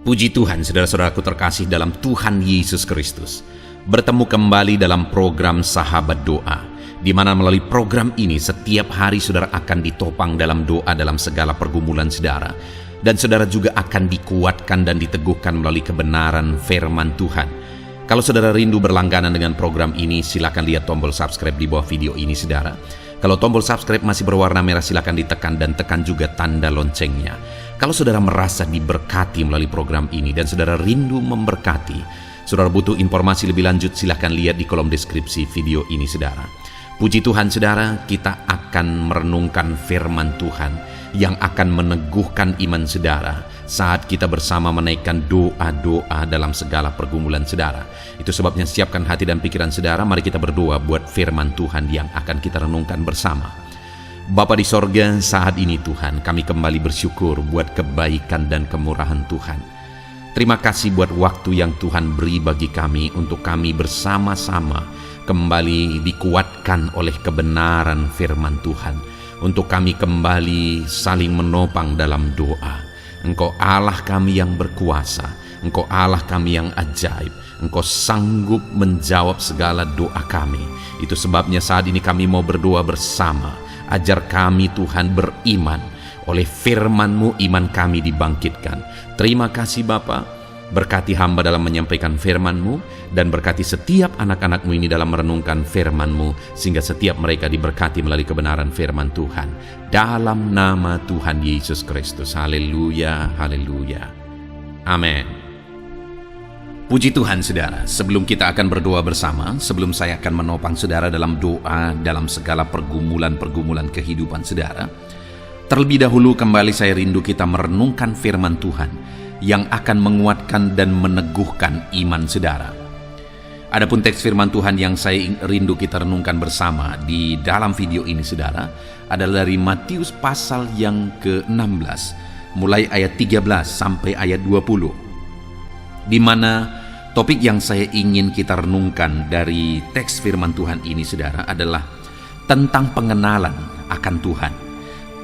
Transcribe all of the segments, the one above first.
Puji Tuhan, saudara-saudaraku terkasih dalam Tuhan Yesus Kristus. Bertemu kembali dalam program Sahabat Doa, di mana melalui program ini setiap hari saudara akan ditopang dalam doa dalam segala pergumulan saudara. Dan saudara juga akan dikuatkan dan diteguhkan melalui kebenaran firman Tuhan. Kalau saudara rindu berlangganan dengan program ini, silakan lihat tombol subscribe di bawah video ini saudara. Kalau tombol subscribe masih berwarna merah, silakan ditekan dan tekan juga tanda loncengnya. Kalau saudara merasa diberkati melalui program ini dan saudara rindu memberkati, saudara butuh informasi lebih lanjut, silakan lihat di kolom deskripsi video ini saudara. Puji Tuhan saudara, kita akan merenungkan firman Tuhan yang akan meneguhkan iman saudara saat kita bersama menaikkan doa-doa dalam segala pergumulan saudara. Itu sebabnya siapkan hati dan pikiran saudara, mari kita berdoa buat firman Tuhan yang akan kita renungkan bersama. Bapa di sorga, saat ini Tuhan, kami kembali bersyukur buat kebaikan dan kemurahan Tuhan. Terima kasih buat waktu yang Tuhan beri bagi kami untuk kami bersama-sama kembali dikuatkan oleh kebenaran firman Tuhan. Untuk kami kembali saling menopang dalam doa. Engkau Allah kami yang berkuasa, Engkau Allah kami yang ajaib, Engkau sanggup menjawab segala doa kami. Itu sebabnya saat ini kami mau berdoa bersama. Ajar kami Tuhan beriman. Oleh firman-Mu iman kami dibangkitkan. Terima kasih Bapa. Berkati hamba dalam menyampaikan firman-Mu, dan berkati setiap anak-anak-Mu ini dalam merenungkan firman-Mu, sehingga setiap mereka diberkati melalui kebenaran firman Tuhan. Dalam nama Tuhan Yesus Kristus. Haleluya, haleluya. Amin. Puji Tuhan saudara, sebelum kita akan berdoa bersama, sebelum saya akan menopang saudara dalam doa dalam segala pergumulan-pergumulan kehidupan saudara, terlebih dahulu kembali saya rindu kita merenungkan firman Tuhan yang akan menguatkan dan meneguhkan iman saudara. Adapun teks firman Tuhan yang saya rindu kita renungkan bersama di dalam video ini saudara adalah dari Matius pasal yang ke-16, mulai ayat 13 sampai ayat 20. Di mana topik yang saya ingin kita renungkan dari teks firman Tuhan ini saudara adalah tentang pengenalan akan Tuhan.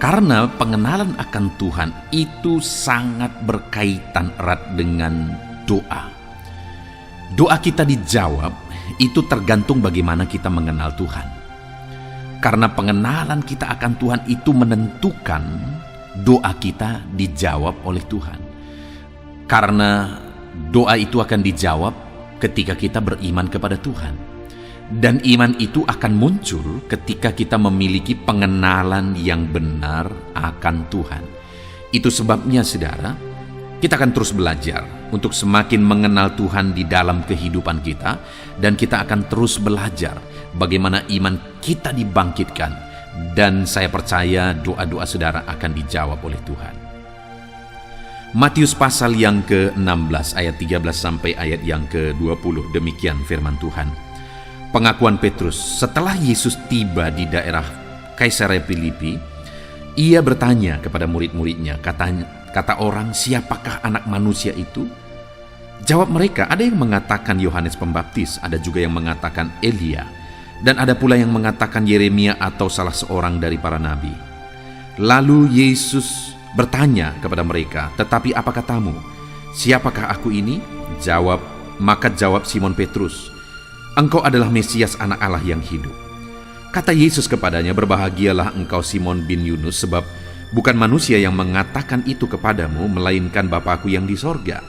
Karena pengenalan akan Tuhan itu sangat berkaitan erat dengan doa. Doa kita dijawab itu tergantung bagaimana kita mengenal Tuhan. Karena pengenalan kita akan Tuhan itu menentukan doa kita dijawab oleh Tuhan. Karena doa itu akan dijawab ketika kita beriman kepada Tuhan. Dan iman itu akan muncul ketika kita memiliki pengenalan yang benar akan Tuhan. Itu sebabnya saudara, kita akan terus belajar untuk semakin mengenal Tuhan di dalam kehidupan kita. Dan kita akan terus belajar bagaimana iman kita dibangkitkan. Dan saya percaya doa-doa saudara akan dijawab oleh Tuhan. Matius pasal yang ke-16 ayat 13 sampai ayat yang ke-20, demikian firman Tuhan. Pengakuan Petrus. Setelah Yesus tiba di daerah Kaisarea Filipi, ia bertanya kepada murid-muridnya, kata orang, siapakah anak manusia itu? Jawab mereka, ada yang mengatakan Yohanes Pembaptis, ada juga yang mengatakan Elia, dan ada pula yang mengatakan Yeremia atau salah seorang dari para nabi. Lalu Yesus bertanya kepada mereka, tetapi apa katamu? Siapakah aku ini? Maka jawab Simon Petrus, engkau adalah Mesias, anak Allah yang hidup. Kata Yesus kepadanya, berbahagialah engkau Simon bin Yunus, sebab bukan manusia yang mengatakan itu kepadamu, melainkan Bapa-Ku yang di sorga.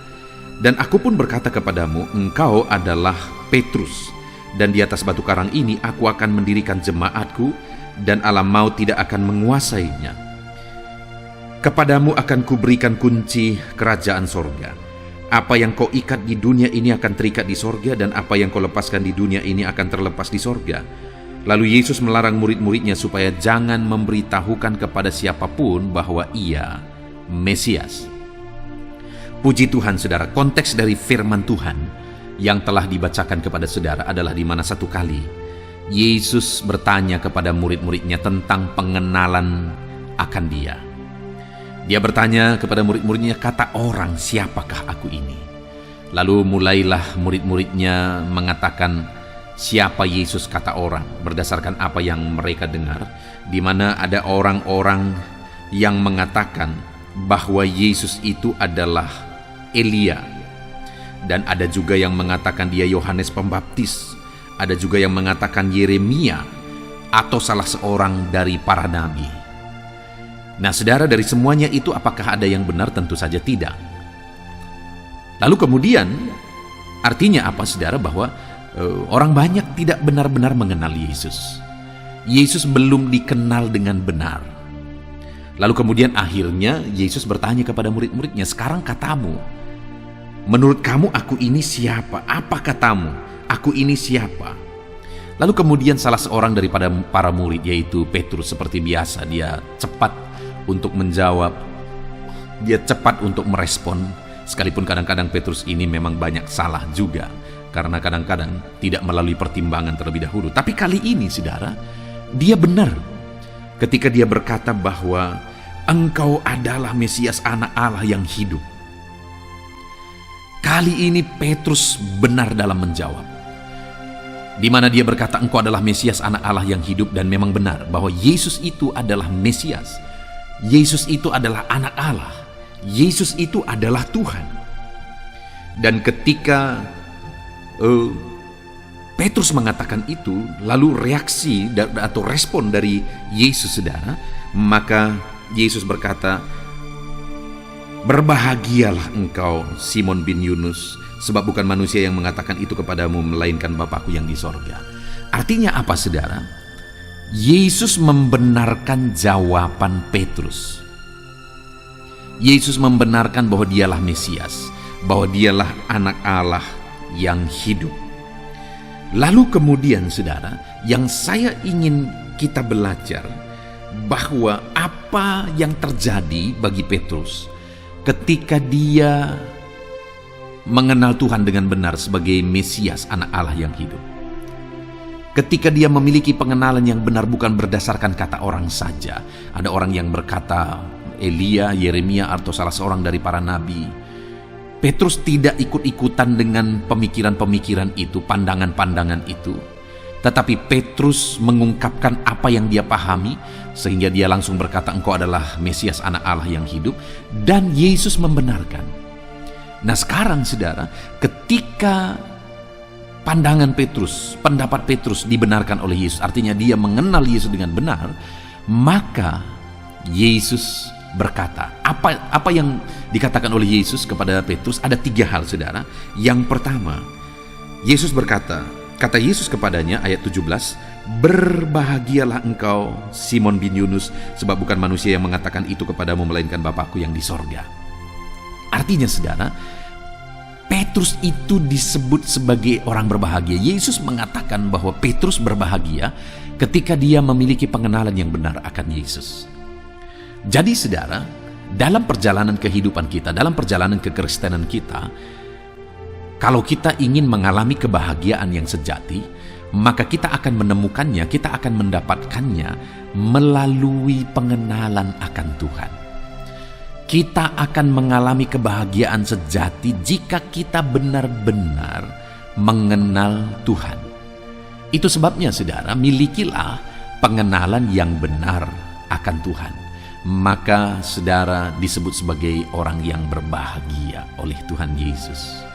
Dan aku pun berkata kepadamu, engkau adalah Petrus, dan di atas batu karang ini aku akan mendirikan jemaatku, dan alam maut tidak akan menguasainya. Kepadamu akan kuberikan kunci kerajaan sorga. Apa yang kau ikat di dunia ini akan terikat di sorga, dan apa yang kau lepaskan di dunia ini akan terlepas di sorga. Lalu Yesus melarang murid-muridnya supaya jangan memberitahukan kepada siapapun bahwa ia Mesias. Puji Tuhan saudara, konteks dari firman Tuhan yang telah dibacakan kepada saudara adalah di mana satu kali Yesus bertanya kepada murid-muridnya tentang pengenalan akan Dia. Dia bertanya kepada murid-muridnya, kata orang, siapakah aku ini? Lalu mulailah murid-muridnya mengatakan siapa Yesus kata orang, berdasarkan apa yang mereka dengar, di mana ada orang-orang yang mengatakan bahwa Yesus itu adalah Elia. Dan ada juga yang mengatakan dia Yohanes Pembaptis. Ada juga yang mengatakan Yeremia atau salah seorang dari para nabi. Nah, saudara, dari semuanya itu apakah ada yang benar? Tentu saja tidak. Lalu kemudian artinya apa, saudara? Bahwa orang banyak tidak benar-benar mengenal Yesus. Yesus belum dikenal dengan benar. Lalu kemudian akhirnya Yesus bertanya kepada murid-muridnya, sekarang katamu, menurut kamu aku ini siapa? Apa katamu? Aku ini siapa? Lalu kemudian salah seorang daripada para murid, yaitu Petrus, seperti biasa dia cepat untuk menjawab, dia cepat untuk merespon, sekalipun kadang-kadang Petrus ini memang banyak salah juga, karena kadang-kadang tidak melalui pertimbangan terlebih dahulu. Tapi kali ini, saudara, dia benar ketika dia berkata bahwa engkau adalah Mesias, anak Allah yang hidup. Kali ini Petrus benar dalam menjawab, di mana dia berkata engkau adalah Mesias, anak Allah yang hidup, dan memang benar bahwa Yesus itu adalah Mesias. Yesus itu adalah anak Allah. Yesus itu adalah Tuhan. Dan ketika Petrus mengatakan itu, lalu reaksi atau respon dari Yesus, saudara, maka Yesus berkata, berbahagialah engkau Simon bin Yunus, sebab bukan manusia yang mengatakan itu kepadamu, melainkan Bapakku yang di sorga. Artinya apa, saudara? Yesus membenarkan jawaban Petrus. Yesus membenarkan bahwa dialah Mesias, bahwa dialah anak Allah yang hidup. Lalu kemudian, saudara, yang saya ingin kita belajar, bahwa apa yang terjadi bagi Petrus ketika dia mengenal Tuhan dengan benar sebagai Mesias, anak Allah yang hidup. Ketika dia memiliki pengenalan yang benar, bukan berdasarkan kata orang saja. Ada orang yang berkata Elia, Yeremia, atau salah seorang dari para nabi. Petrus tidak ikut-ikutan dengan pemikiran-pemikiran itu, pandangan-pandangan itu. Tetapi Petrus mengungkapkan apa yang dia pahami, sehingga dia langsung berkata, engkau adalah Mesias, anak Allah yang hidup. Dan Yesus membenarkan. Nah, sekarang, saudara, ketika pandangan Petrus, pendapat Petrus dibenarkan oleh Yesus, artinya dia mengenal Yesus dengan benar, maka Yesus berkata, apa yang dikatakan oleh Yesus kepada Petrus? Ada 3 hal, saudara. Yang pertama, Yesus berkata, kata Yesus kepadanya, ayat 17, berbahagialah engkau Simon bin Yunus, sebab bukan manusia yang mengatakan itu kepadamu, melainkan Bapakku yang di sorga. Artinya, saudara, Petrus itu disebut sebagai orang berbahagia. Yesus mengatakan bahwa Petrus berbahagia ketika dia memiliki pengenalan yang benar akan Yesus. Jadi, saudara, dalam perjalanan kehidupan kita, dalam perjalanan kekristenan kita, kalau kita ingin mengalami kebahagiaan yang sejati, maka kita akan menemukannya, kita akan mendapatkannya melalui pengenalan akan Tuhan. Kita akan mengalami kebahagiaan sejati jika kita benar-benar mengenal Tuhan. Itu sebabnya, saudara, milikilah pengenalan yang benar akan Tuhan. Maka, saudara, disebut sebagai orang yang berbahagia oleh Tuhan Yesus.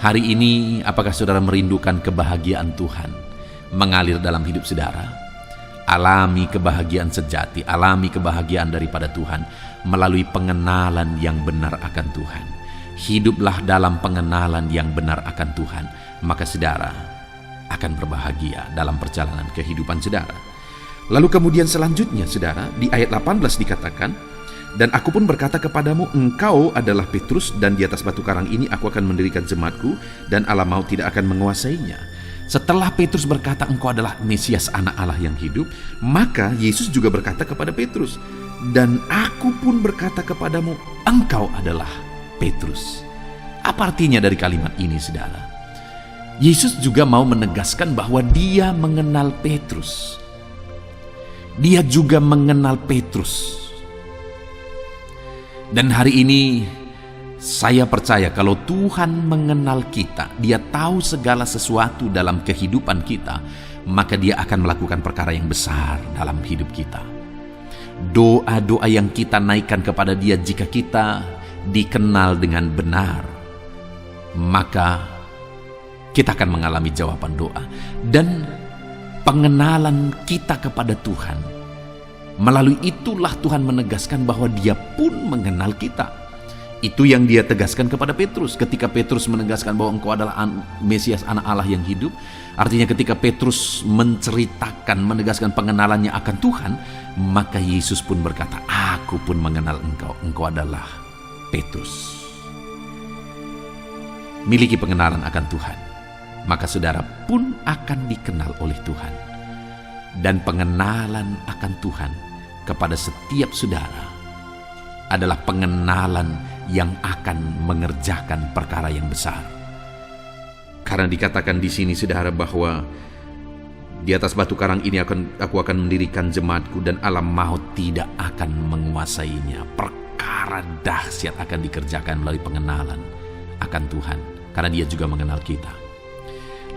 Hari ini, apakah saudara merindukan kebahagiaan Tuhan mengalir dalam hidup saudara? Alami kebahagiaan sejati, alami kebahagiaan daripada Tuhan melalui pengenalan yang benar akan Tuhan. Hiduplah dalam pengenalan yang benar akan Tuhan, maka saudara akan berbahagia dalam perjalanan kehidupan saudara. Lalu kemudian selanjutnya, saudara, di ayat 18 dikatakan, dan aku pun berkata kepadamu, engkau adalah Petrus, dan di atas batu karang ini aku akan mendirikan jemaatku, dan alam maut tidak akan menguasainya. Setelah Petrus berkata engkau adalah Mesias, anak Allah yang hidup, maka Yesus juga berkata kepada Petrus, dan aku pun berkata kepadamu, engkau adalah Petrus. Apa artinya dari kalimat ini, saudara? Yesus juga mau menegaskan bahwa dia mengenal Petrus. Dia juga mengenal Petrus. Dan hari ini saya percaya kalau Tuhan mengenal kita, Dia tahu segala sesuatu dalam kehidupan kita, maka Dia akan melakukan perkara yang besar dalam hidup kita. Doa-doa yang kita naikkan kepada Dia, jika kita dikenal dengan benar, maka kita akan mengalami jawaban doa. Dan pengenalan kita kepada Tuhan, melalui itulah Tuhan menegaskan bahwa Dia pun mengenal kita. Itu yang Dia tegaskan kepada Petrus ketika Petrus menegaskan bahwa engkau adalah Mesias, anak Allah yang hidup. Artinya ketika Petrus menceritakan, menegaskan pengenalannya akan Tuhan, maka Yesus pun berkata, aku pun mengenal engkau adalah Petrus. Miliki pengenalan akan Tuhan, maka saudara pun akan dikenal oleh Tuhan. Dan pengenalan akan Tuhan kepada setiap saudara adalah pengenalan yang akan mengerjakan perkara yang besar. Karena dikatakan di sini saudara bahwa di atas batu karang ini aku akan mendirikan jemaatku, dan alam maut tidak akan menguasainya. Perkara dahsyat akan dikerjakan melalui pengenalan akan Tuhan, karena Dia juga mengenal kita.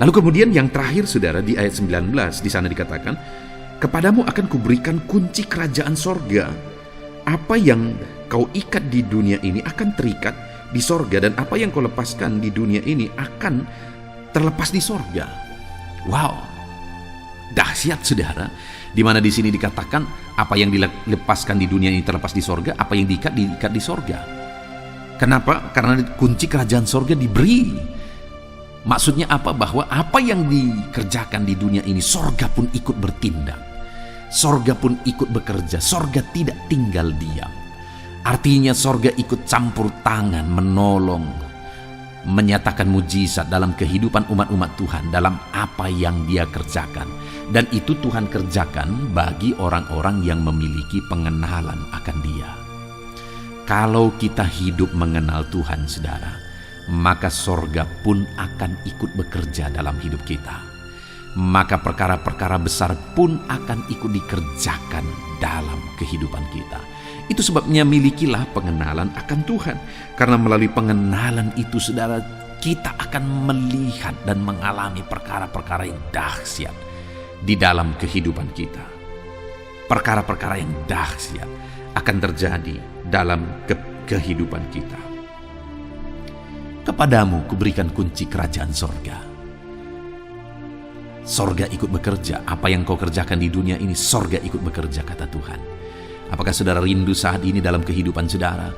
Lalu kemudian yang terakhir saudara, di ayat 19 di sana dikatakan, kepadamu akan kuberikan kunci kerajaan sorga. Apa yang kau ikat di dunia ini akan terikat di sorga, dan apa yang kau lepaskan di dunia ini akan terlepas di sorga. Wow, dahsyat saudara. Di mana di sini dikatakan apa yang dilepaskan di dunia ini terlepas di sorga, apa yang diikat di sorga. Kenapa? Karena kunci kerajaan sorga diberi. Maksudnya apa? Bahwa apa yang dikerjakan di dunia ini, sorga pun ikut bertindak. Sorga pun ikut bekerja. Sorga tidak tinggal diam. Artinya sorga ikut campur tangan, menolong, menyatakan mujizat dalam kehidupan umat-umat Tuhan, dalam apa yang Dia kerjakan. Dan itu Tuhan kerjakan bagi orang-orang yang memiliki pengenalan akan Dia. Kalau kita hidup mengenal Tuhan saudara, maka sorga pun akan ikut bekerja dalam hidup kita. Maka perkara-perkara besar pun akan ikut dikerjakan dalam kehidupan kita. Itu sebabnya milikilah pengenalan akan Tuhan. Karena melalui pengenalan itu saudara, kita akan melihat dan mengalami perkara-perkara yang dahsyat di dalam kehidupan kita. Perkara-perkara yang dahsyat akan terjadi dalam kehidupan kita. Kepadamu kuberikan kunci kerajaan sorga. Sorga ikut bekerja. Apa yang kau kerjakan di dunia ini, sorga ikut bekerja, kata Tuhan. Apakah saudara rindu saat ini dalam kehidupan saudara?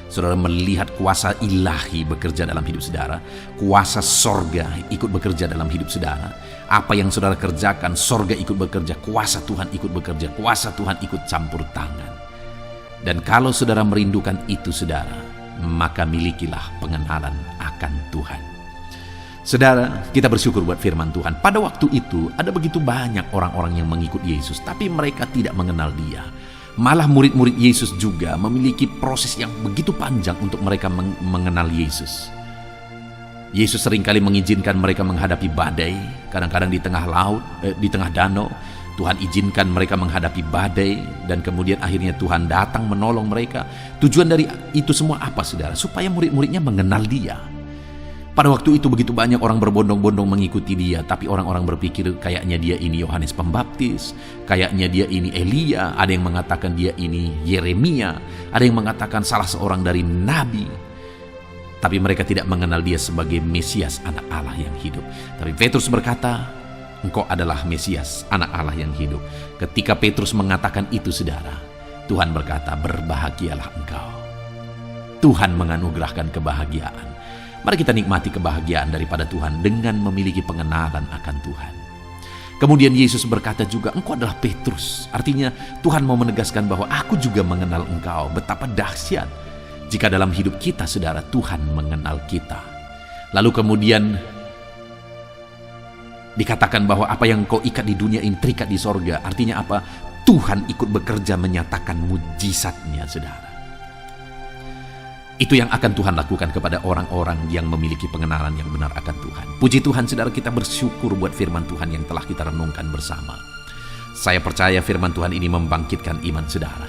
Saudara melihat kuasa ilahi bekerja dalam hidup saudara. Kuasa sorga ikut bekerja dalam hidup saudara. Apa yang saudara kerjakan, sorga ikut bekerja. Kuasa Tuhan ikut bekerja. Kuasa Tuhan ikut campur tangan. Dan kalau saudara merindukan itu saudara, maka milikilah pengenalan akan Tuhan. Saudara, kita bersyukur buat firman Tuhan. Pada waktu itu ada begitu banyak orang-orang yang mengikut Yesus, tapi mereka tidak mengenal Dia. Malah murid-murid Yesus juga memiliki proses yang begitu panjang untuk mereka mengenal Yesus. Yesus seringkali mengizinkan mereka menghadapi badai, kadang-kadang di tengah laut, di tengah danau. Tuhan izinkan mereka menghadapi badai, dan kemudian akhirnya Tuhan datang menolong mereka. Tujuan dari itu semua apa saudara? Supaya murid-muridnya mengenal Dia. Pada waktu itu begitu banyak orang berbondong-bondong mengikuti Dia, tapi orang-orang berpikir kayaknya Dia ini Yohanes Pembaptis, kayaknya Dia ini Elia, ada yang mengatakan Dia ini Yeremia, ada yang mengatakan salah seorang dari nabi. Tapi mereka tidak mengenal Dia sebagai Mesias, anak Allah yang hidup. Tapi Petrus berkata, engkau adalah Mesias, anak Allah yang hidup. Ketika Petrus mengatakan itu saudara, Tuhan berkata, berbahagialah engkau. Tuhan menganugerahkan kebahagiaan. Mari kita nikmati kebahagiaan daripada Tuhan dengan memiliki pengenalan akan Tuhan. Kemudian Yesus berkata juga, engkau adalah Petrus. Artinya Tuhan mau menegaskan bahwa aku juga mengenal engkau. Betapa dahsyat jika dalam hidup kita saudara, Tuhan mengenal kita. Lalu kemudian dikatakan bahwa apa yang kau ikat di dunia ini terikat di sorga. Artinya apa? Tuhan ikut bekerja menyatakan mujizatnya saudara. Itu yang akan Tuhan lakukan kepada orang-orang yang memiliki pengenalan yang benar akan Tuhan. Puji Tuhan saudara, kita bersyukur buat firman Tuhan yang telah kita renungkan bersama. Saya percaya firman Tuhan ini membangkitkan iman saudara.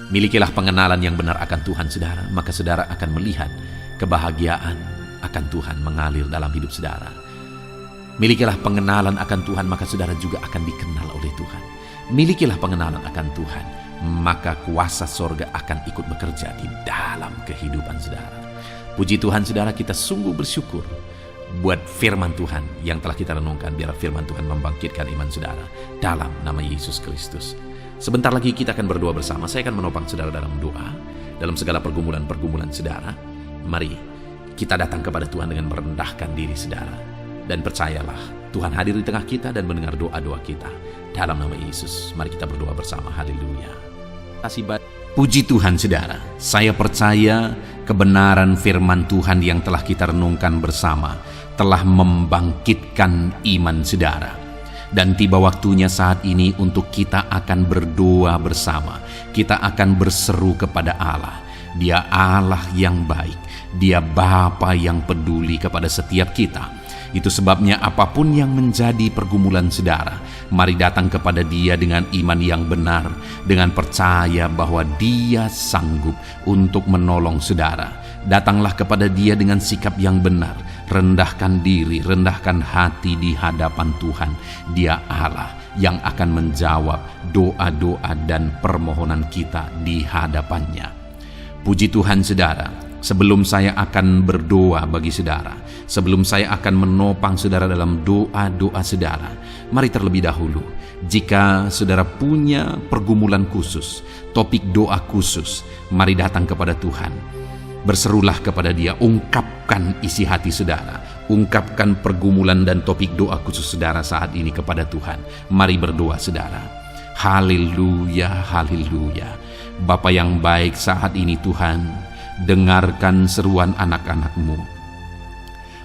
Milikilah pengenalan yang benar akan Tuhan saudara, maka saudara akan melihat kebahagiaan akan Tuhan mengalir dalam hidup saudara. Milikilah pengenalan akan Tuhan, maka saudara juga akan dikenal oleh Tuhan. Milikilah pengenalan akan Tuhan, maka kuasa sorga akan ikut bekerja di dalam kehidupan saudara. Puji Tuhan saudara, kita sungguh bersyukur buat firman Tuhan yang telah kita renungkan. Biar firman Tuhan membangkitkan iman saudara dalam nama Yesus Kristus. Sebentar lagi kita akan berdoa bersama. Saya akan menopang saudara dalam doa. Dalam segala pergumulan-pergumulan saudara, mari kita datang kepada Tuhan dengan merendahkan diri saudara. Dan percayalah, Tuhan hadir di tengah kita dan mendengar doa-doa kita. Dalam nama Yesus, mari kita berdoa bersama. Haleluya. Puji Tuhan saudara, saya percaya kebenaran firman Tuhan yang telah kita renungkan bersama telah membangkitkan iman saudara. Dan tiba waktunya saat ini untuk kita akan berdoa bersama. Kita akan berseru kepada Allah. Dia Allah yang baik. Dia Bapa yang peduli kepada setiap kita. Itu sebabnya apapun yang menjadi pergumulan saudara, mari datang kepada Dia dengan iman yang benar, dengan percaya bahwa Dia sanggup untuk menolong saudara. Datanglah kepada Dia dengan sikap yang benar, rendahkan diri, rendahkan hati di hadapan Tuhan. Dia Allah yang akan menjawab doa-doa dan permohonan kita di hadapannya. Puji Tuhan saudara, sebelum saya akan berdoa bagi saudara, sebelum saya akan menopang saudara dalam doa-doa saudara, mari terlebih dahulu, jika saudara punya pergumulan khusus, topik doa khusus, mari datang kepada Tuhan. Berserulah kepada Dia, ungkapkan isi hati saudara, ungkapkan pergumulan dan topik doa khusus saudara saat ini kepada Tuhan. Mari berdoa saudara. Haleluya, haleluya. Bapa yang baik, saat ini Tuhan, dengarkan seruan anak-anak-Mu.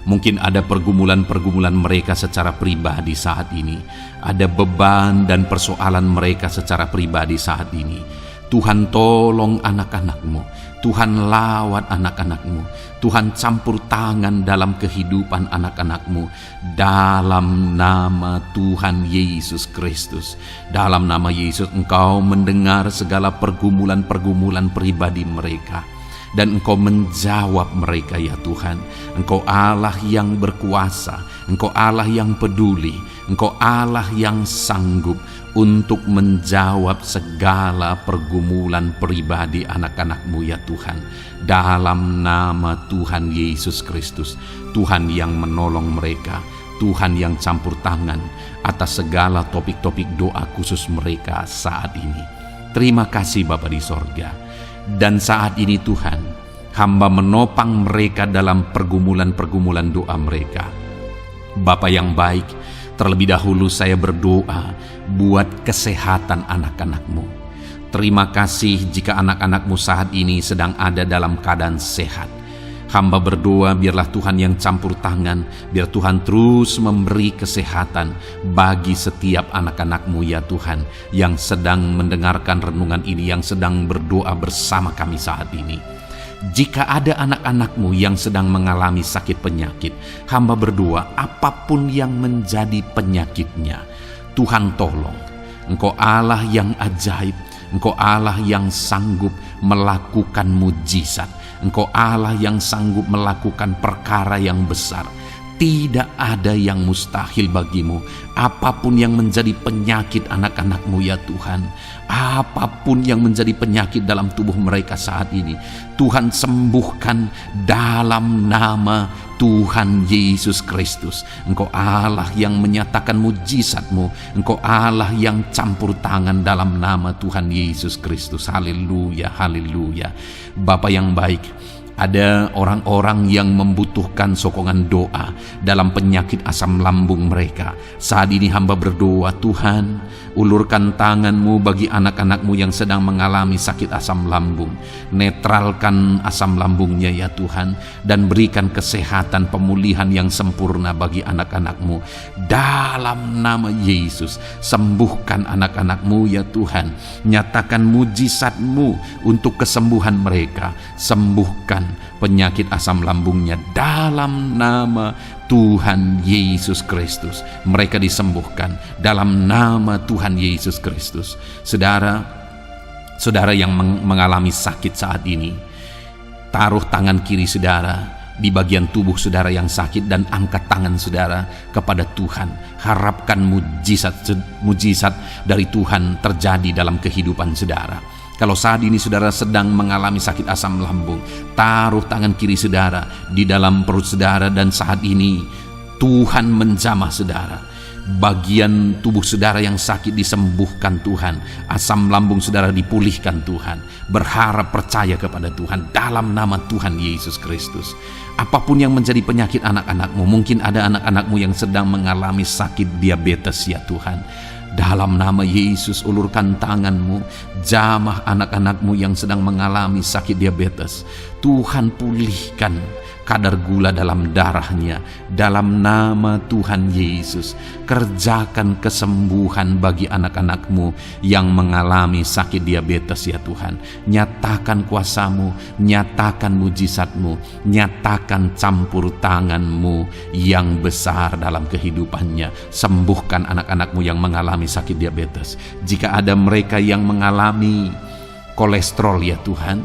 Mungkin ada pergumulan-pergumulan mereka secara pribadi saat ini. Ada beban dan persoalan mereka secara pribadi saat ini. Tuhan tolong anak-anak-Mu. Tuhan lawat anak-anak-Mu. Tuhan campur tangan dalam kehidupan anak-anak-Mu. Dalam nama Tuhan Yesus Kristus. Dalam nama Yesus, Engkau mendengar segala pergumulan-pergumulan pribadi mereka. Dan Engkau menjawab mereka ya Tuhan. Engkau Allah yang berkuasa, Engkau Allah yang peduli, Engkau Allah yang sanggup untuk menjawab segala pergumulan pribadi anak-anak-Mu ya Tuhan. Dalam nama Tuhan Yesus Kristus, Tuhan yang menolong mereka, Tuhan yang campur tangan atas segala topik-topik doa khusus mereka saat ini. Terima kasih Bapa di sorga. Dan saat ini Tuhan, hamba menopang mereka dalam pergumulan-pergumulan doa mereka. Bapa yang baik, terlebih dahulu saya berdoa buat kesehatan anak-anak-Mu. Terima kasih jika anak-anak-Mu saat ini sedang ada dalam keadaan sehat. Hamba berdoa biarlah Tuhan yang campur tangan, biar Tuhan terus memberi kesehatan bagi setiap anak-anak-Mu ya Tuhan, yang sedang mendengarkan renungan ini, yang sedang berdoa bersama kami saat ini. Jika ada anak-anak-Mu yang sedang mengalami sakit penyakit, hamba berdoa apapun yang menjadi penyakitnya, Tuhan tolong. Engkau Allah yang ajaib, Engkau Allah yang sanggup melakukan mujizat. Engkau Allah yang sanggup melakukan perkara yang besar. Tidak ada yang mustahil bagimu. Apapun yang menjadi penyakit anak-anak-Mu ya Tuhan, apapun yang menjadi penyakit dalam tubuh mereka saat ini, Tuhan sembuhkan dalam nama Tuhan Yesus Kristus. Engkau Allah yang menyatakan mujizat-Mu. Engkau Allah yang campur tangan dalam nama Tuhan Yesus Kristus. Haleluya, haleluya. Bapa yang baik, ada orang-orang yang membutuhkan sokongan doa dalam penyakit asam lambung mereka. Saat ini hamba berdoa, Tuhan, ulurkan tangan-Mu bagi anak-anak-Mu yang sedang mengalami sakit asam lambung. Netralkan asam lambungnya ya Tuhan, dan berikan kesehatan pemulihan yang sempurna bagi anak-anak-Mu. Dalam nama Yesus, sembuhkan anak-anak-Mu ya Tuhan. Nyatakan mujizat-Mu untuk kesembuhan mereka. Sembuhkan penyakit asam lambungnya dalam nama Tuhan Yesus Kristus. Mereka disembuhkan dalam nama Tuhan Yesus Kristus. Saudara yang mengalami sakit saat ini, taruh tangan kiri saudara di bagian tubuh saudara yang sakit dan angkat tangan saudara kepada Tuhan. Harapkan mujizat dari Tuhan terjadi dalam kehidupan saudara. Kalau saat ini saudara sedang mengalami sakit asam lambung, taruh tangan kiri saudara di dalam perut saudara dan saat ini Tuhan menjamah saudara. Bagian tubuh saudara yang sakit disembuhkan Tuhan, asam lambung saudara dipulihkan Tuhan. Berharap, percaya kepada Tuhan dalam nama Tuhan Yesus Kristus. Apapun yang menjadi penyakit anak-anakmu, mungkin ada anak-anakmu yang sedang mengalami sakit diabetes ya Tuhan. Dalam nama Yesus, ulurkan tanganmu, jamah anak-anakmu yang sedang mengalami sakit diabetes. Tuhan pulihkan kadar gula dalam darahnya. Dalam nama Tuhan Yesus, kerjakan kesembuhan bagi anak-anakmu yang mengalami sakit diabetes ya Tuhan. Nyatakan kuasamu, nyatakan mujizatmu, nyatakan campur tanganmu yang besar dalam kehidupannya. Sembuhkan anak-anakmu yang mengalami sakit diabetes. Jika ada mereka yang mengalami kolesterol ya Tuhan,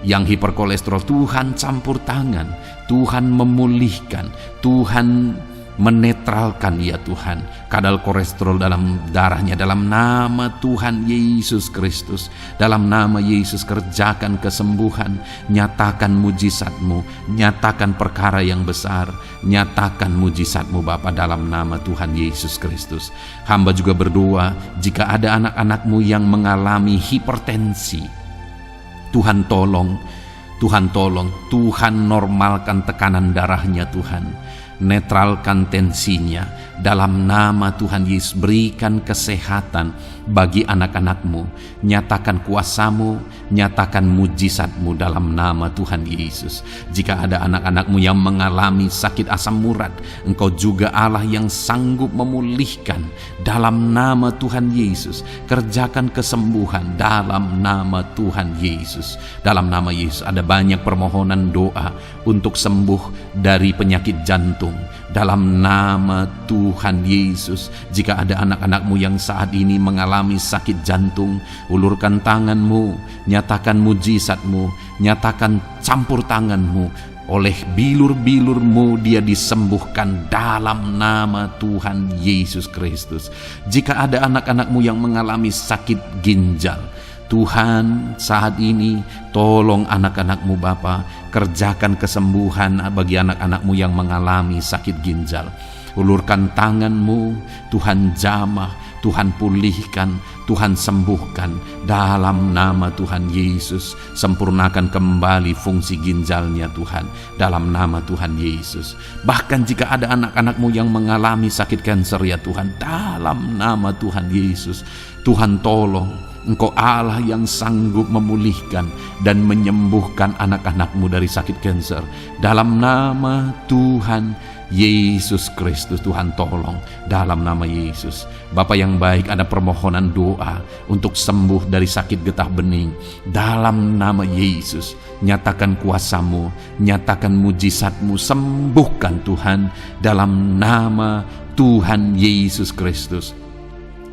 yang hiperkolesterol, Tuhan campur tangan, Tuhan memulihkan, Tuhan menetralkan ya Tuhan kadar kolesterol dalam darahnya. Dalam nama Tuhan Yesus Kristus, dalam nama Yesus kerjakan kesembuhan, nyatakan mujizatmu, nyatakan perkara yang besar, nyatakan mujizatmu Bapa dalam nama Tuhan Yesus Kristus. Hamba juga berdoa jika ada anak-anakmu yang mengalami hipertensi, Tuhan tolong, Tuhan normalkan tekanan darahnya Tuhan, netralkan tensinya dalam nama Tuhan Yesus. Berikan kesehatan bagi anak-anakmu, nyatakan kuasamu, nyatakan mujizatmu dalam nama Tuhan Yesus. Jika ada anak-anakmu yang mengalami sakit asam urat, Engkau juga Allah yang sanggup memulihkan dalam nama Tuhan Yesus. Kerjakan kesembuhan dalam nama Tuhan Yesus. Dalam nama Yesus ada banyak permohonan doa untuk sembuh dari penyakit jantung. Dalam nama Tuhan Yesus, jika ada anak-anakmu yang saat ini mengalami sakit jantung, ulurkan tanganmu, nyatakan mujizatmu, nyatakan campur tanganmu. Oleh bilur-bilurmu dia disembuhkan dalam nama Tuhan Yesus Kristus. Jika ada anak-anakmu yang mengalami sakit ginjal, Tuhan saat ini tolong anak-anakmu Bapa, kerjakan kesembuhan bagi anak-anakmu yang mengalami sakit ginjal. Ulurkan tanganmu, Tuhan jamah, Tuhan pulihkan, Tuhan sembuhkan dalam nama Tuhan Yesus. Sempurnakan kembali fungsi ginjalnya Tuhan dalam nama Tuhan Yesus. Bahkan jika ada anak-anakmu yang mengalami sakit kanker ya Tuhan, dalam nama Tuhan Yesus, Tuhan tolong. Engkau Allah yang sanggup memulihkan dan menyembuhkan anak-anakmu dari sakit kanker. Dalam nama Tuhan Yesus Kristus, Tuhan tolong dalam nama Yesus. Bapa yang baik, ada permohonan doa untuk sembuh dari sakit getah bening. Dalam nama Yesus, nyatakan kuasamu, nyatakan mujizatmu, sembuhkan Tuhan dalam nama Tuhan Yesus Kristus.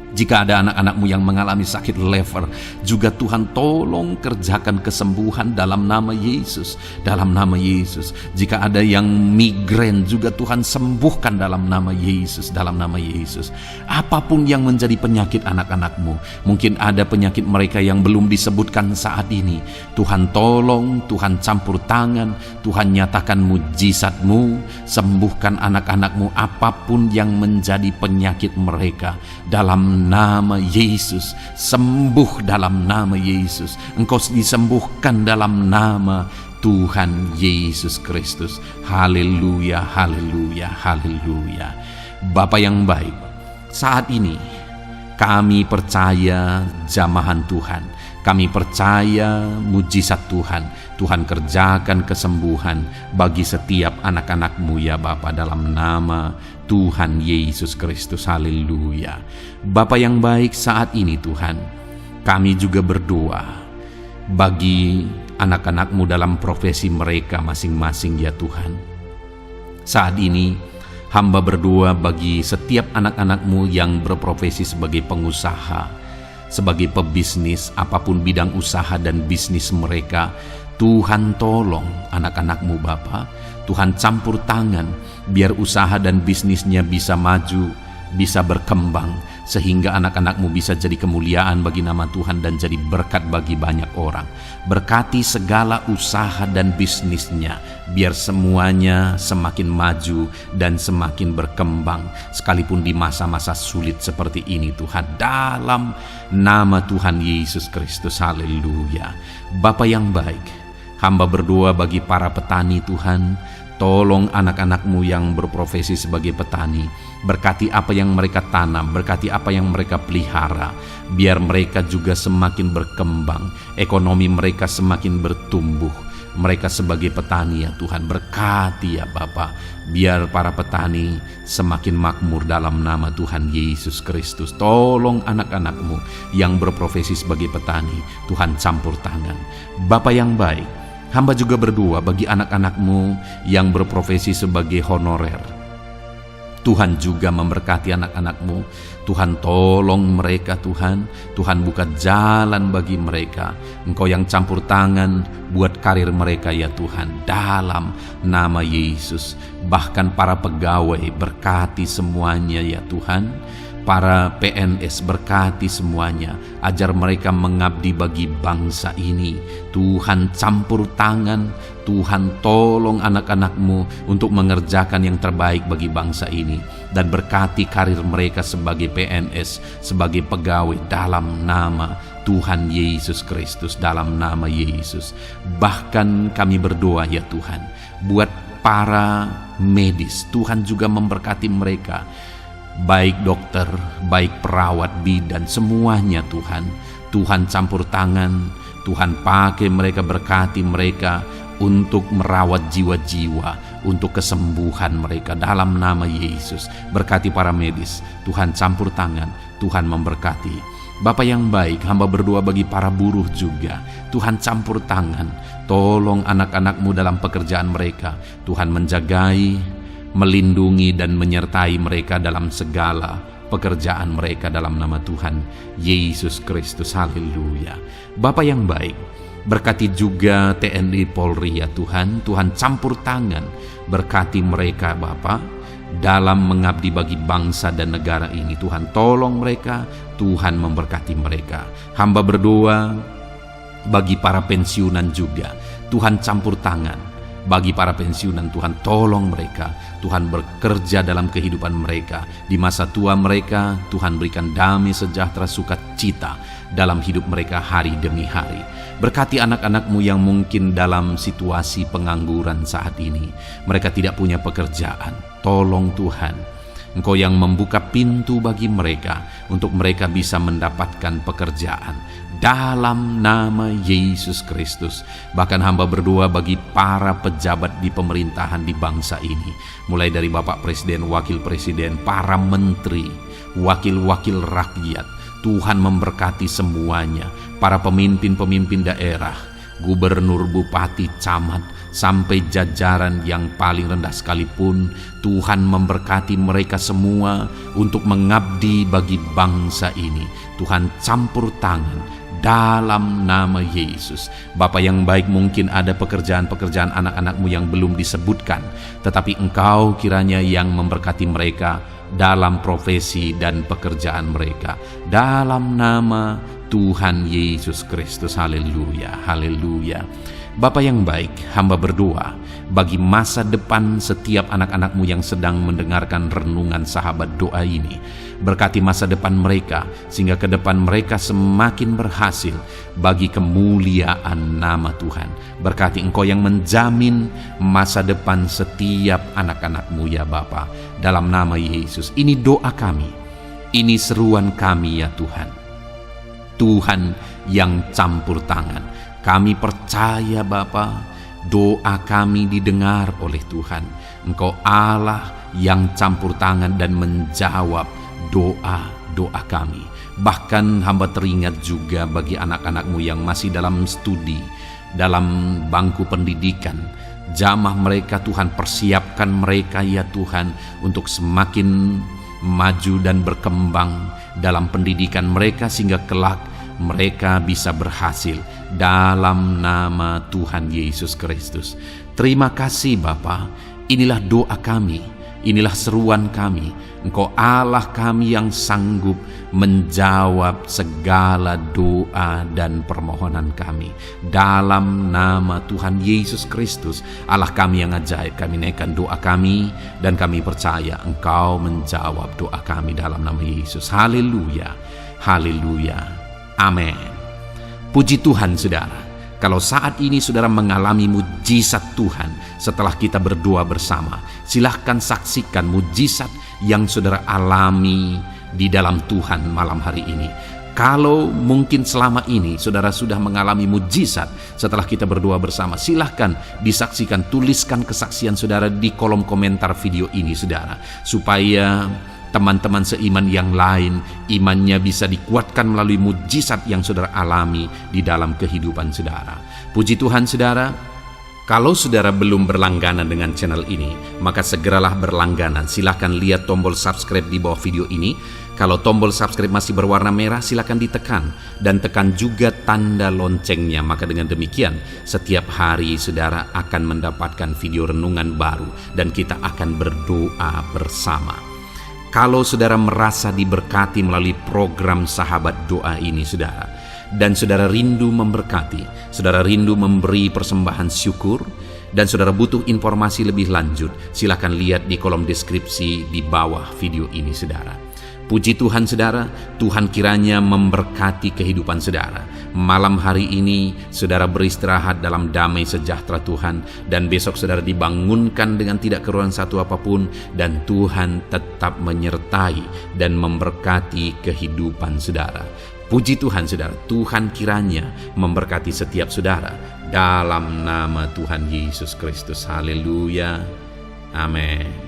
Jika ada anak-anakmu yang mengalami sakit lever, juga Tuhan tolong kerjakan kesembuhan dalam nama Yesus. Dalam nama Yesus. Jika ada yang migrain, juga Tuhan sembuhkan dalam nama Yesus. Dalam nama Yesus. Apapun yang menjadi penyakit anak-anakmu, mungkin ada penyakit mereka yang belum disebutkan saat ini, Tuhan tolong, Tuhan campur tangan, Tuhan nyatakan mujizatmu, sembuhkan anak-anakmu apapun yang menjadi penyakit mereka. Dalam nama Yesus, sembuh dalam nama Yesus. Engkau disembuhkan dalam nama Tuhan Yesus Kristus. Haleluya, haleluya, haleluya. Bapa yang baik, saat ini kami percaya jamahan Tuhan, kami percaya mujizat Tuhan. Tuhan kerjakan kesembuhan bagi setiap anak-anak-Mu ya Bapa, dalam nama Tuhan Yesus Kristus. Haleluya. Bapa yang baik, saat ini Tuhan, kami juga berdoa bagi anak-anak-Mu dalam profesi mereka masing-masing ya Tuhan. Saat ini hamba berdoa bagi setiap anak-anak-Mu yang berprofesi sebagai pengusaha, sebagai pebisnis, apapun bidang usaha dan bisnis mereka. Tuhan tolong anak-anak-Mu Bapa. Tuhan campur tangan biar usaha dan bisnisnya bisa maju, bisa berkembang, sehingga anak-anak-Mu bisa jadi kemuliaan bagi nama Tuhan dan jadi berkat bagi banyak orang. Berkati segala usaha dan bisnisnya, biar semuanya semakin maju dan semakin berkembang, sekalipun di masa-masa sulit seperti ini Tuhan. Dalam nama Tuhan Yesus Kristus, haleluya. Bapa yang baik, hamba berdoa bagi para petani Tuhan. Tolong anak-anak-Mu yang berprofesi sebagai petani. Berkati apa yang mereka tanam, berkati apa yang mereka pelihara. Biar mereka juga semakin berkembang, ekonomi mereka semakin bertumbuh. Mereka sebagai petani ya Tuhan, berkati ya Bapa. Biar para petani semakin makmur dalam nama Tuhan Yesus Kristus. Tolong anak-anak-Mu yang berprofesi sebagai petani, Tuhan campur tangan. Bapa yang baik, hamba juga berdoa bagi anak-anak-Mu yang berprofesi sebagai honorer. Tuhan juga memberkati anak-anak-Mu. Tuhan tolong mereka Tuhan. Tuhan buka jalan bagi mereka. Engkau yang campur tangan buat karir mereka ya Tuhan. Dalam nama Yesus. Bahkan para pegawai berkati semuanya ya Tuhan. Para PNS berkati semuanya, ajar mereka mengabdi bagi bangsa ini. Tuhan campur tangan, Tuhan tolong anak-anak-Mu untuk mengerjakan yang terbaik bagi bangsa ini. Dan berkati karir mereka sebagai PNS, sebagai pegawai dalam nama Tuhan Yesus Kristus, dalam nama Yesus. Bahkan kami berdoa ya Tuhan, buat para medis, Tuhan juga memberkati mereka. Baik dokter, baik perawat, bidan, semuanya Tuhan. Tuhan campur tangan, Tuhan pakai mereka, berkati mereka untuk merawat jiwa-jiwa, untuk kesembuhan mereka dalam nama Yesus. Berkati para medis, Tuhan campur tangan, Tuhan memberkati. Bapa yang baik, hamba berdoa bagi para buruh juga. Tuhan campur tangan, tolong anak-anak-Mu dalam pekerjaan mereka. Tuhan menjagai, melindungi dan menyertai mereka dalam segala pekerjaan mereka dalam nama Tuhan Yesus Kristus, haleluya. Bapa yang baik, berkati juga TNI Polri ya Tuhan. Tuhan campur tangan, berkati mereka Bapa dalam mengabdi bagi bangsa dan negara ini. Tuhan tolong mereka, Tuhan memberkati mereka. Hamba berdoa bagi para pensiunan juga. Tuhan campur tangan bagi para pensiunan, Tuhan tolong mereka. Tuhan bekerja dalam kehidupan mereka. Di masa tua mereka, Tuhan berikan damai sejahtera sukacita dalam hidup mereka hari demi hari. Berkati anak-anak-Mu yang mungkin dalam situasi pengangguran saat ini. Mereka tidak punya pekerjaan. Tolong Tuhan, Engkau yang membuka pintu bagi mereka untuk mereka bisa mendapatkan pekerjaan dalam nama Yesus Kristus. Bahkan hamba berdoa bagi para pejabat di pemerintahan di bangsa ini, mulai dari Bapak Presiden, Wakil Presiden, para menteri, wakil-wakil rakyat. Tuhan memberkati semuanya, para pemimpin-pemimpin daerah, gubernur, bupati, camat, sampai jajaran yang paling rendah sekalipun. Tuhan memberkati mereka semua untuk mengabdi bagi bangsa ini. Tuhan campur tangan dalam nama Yesus. Bapa yang baik, mungkin ada pekerjaan-pekerjaan anak-anak-Mu yang belum disebutkan, tetapi Engkau kiranya yang memberkati mereka dalam profesi dan pekerjaan mereka. Dalam nama Tuhan Yesus Kristus, haleluya, haleluya. Bapa yang baik, hamba berdoa bagi masa depan setiap anak-anak-Mu yang sedang mendengarkan renungan sahabat doa ini. Berkati masa depan mereka, sehingga ke depan mereka semakin berhasil bagi kemuliaan nama Tuhan. Berkati Engkau yang menjamin masa depan setiap anak-anak-Mu ya Bapa. Dalam nama Yesus, ini doa kami, ini seruan kami ya Tuhan. Tuhan yang campur tangan. Kami percaya Bapa, doa kami didengar oleh Tuhan. Engkau Allah yang campur tangan dan menjawab doa-doa kami. Bahkan hamba teringat juga bagi anak-anak-Mu yang masih dalam studi, dalam bangku pendidikan. Jamah mereka Tuhan, persiapkan mereka ya Tuhan untuk semakin maju dan berkembang dalam pendidikan mereka, sehingga kelak mereka bisa berhasil dalam nama Tuhan Yesus Kristus. Terima kasih Bapa, inilah doa kami, inilah seruan kami. Engkau Allah kami yang sanggup menjawab segala doa dan permohonan kami. Dalam nama Tuhan Yesus Kristus, Allah kami yang ajaib, kami naikkan doa kami dan kami percaya Engkau menjawab doa kami dalam nama Yesus. Haleluya, haleluya, amin. Puji Tuhan saudara. Kalau saat ini saudara mengalami mujizat Tuhan setelah kita berdoa bersama, silahkan saksikan mujizat yang saudara alami di dalam Tuhan malam hari ini. Kalau mungkin selama ini saudara sudah mengalami mujizat setelah kita berdoa bersama, silahkan disaksikan, tuliskan kesaksian saudara di kolom komentar video ini saudara, supaya teman-teman seiman yang lain imannya bisa dikuatkan melalui mujizat yang saudara alami di dalam kehidupan saudara. Puji Tuhan saudara, kalau saudara belum berlangganan dengan channel ini, maka segeralah berlangganan. Silahkan lihat tombol subscribe di bawah video ini. Kalau tombol subscribe masih berwarna merah, silahkan ditekan dan tekan juga tanda loncengnya. Maka dengan demikian setiap hari saudara akan mendapatkan video renungan baru dan kita akan berdoa bersama. Kalau saudara merasa diberkati melalui program Sahabat Doa ini saudara, dan saudara rindu memberkati, saudara rindu memberi persembahan syukur, dan saudara butuh informasi lebih lanjut, silakan lihat di kolom deskripsi di bawah video ini saudara. Puji Tuhan saudara, Tuhan kiranya memberkati kehidupan saudara. Malam hari ini saudara beristirahat dalam damai sejahtera Tuhan, dan besok saudara dibangunkan dengan tidak kekurangan satu apapun, dan Tuhan tetap menyertai dan memberkati kehidupan saudara. Puji Tuhan saudara, Tuhan kiranya memberkati setiap saudara dalam nama Tuhan Yesus Kristus. Haleluya, amin.